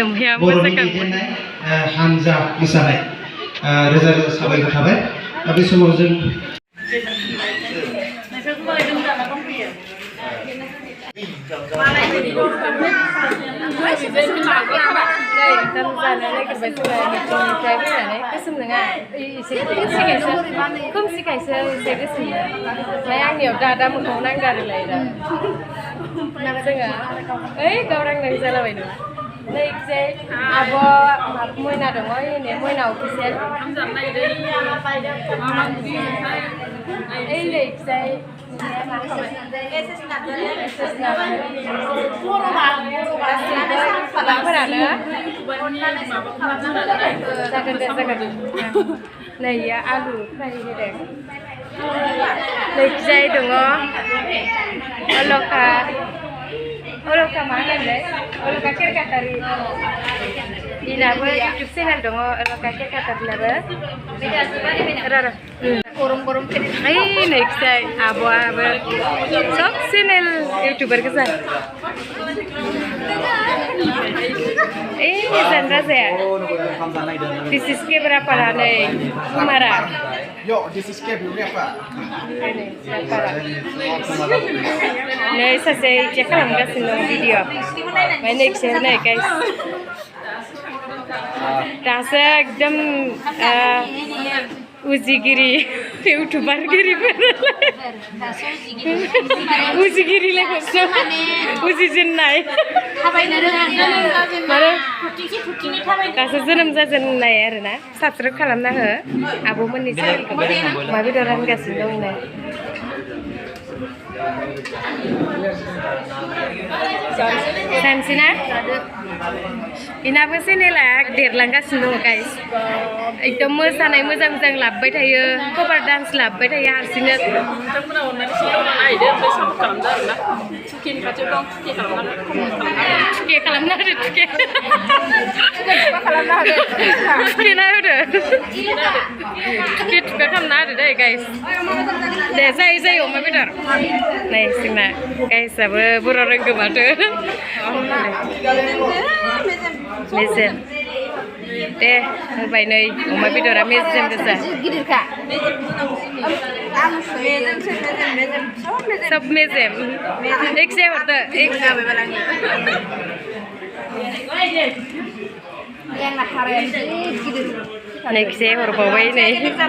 जोमैया मोसाखांबाय हानजा मोसानाय रोजा रोजा साबायखर थाबाय बे समाव जों Abo moina dong, ini moina official. Ini saya. Nah ya alu fry ini deh. Saya dong, Oloka mana deh? Oloka kira katari. Ini apa YouTube channel dong? Oloka kira katari lah. Rara. Korum cerita. Next day, abo. Sok channel YouTuber kesan. Zandra saya. This is k.b.rapper nih. Kumara. Yo, this is k.b.rapper. Nih saya cek kalau nggak sih video. Main share nih guys. Rasa ekdom lwgw YouTuber giri lwgw lagi so lwgw mana kasus जोनोम जाजेननाय आरोना subscribe खालामना हो आब'मोननि चेनेलखौ मा बेदर रानगासिनो दं नो सानसिना इनाबो चेनेला देरलांगासिनो दं guys एकदम मोसानाय मोजां लाबबाय थायो कभार डान्स लाबबाय थायो हारसिंनो थुके खालामना होदो थुके खालामना होदो दे गाइस दे जायो अमा बेदर नै जोंना गाइसआबो बर' रोंगौ माथो मेजेम दे होबाय नै अमा बेदरा मेजेम गोजा गिदिरखा सब मेजेम एक से हरदो एक नेक्स्ट हरबावबाय नै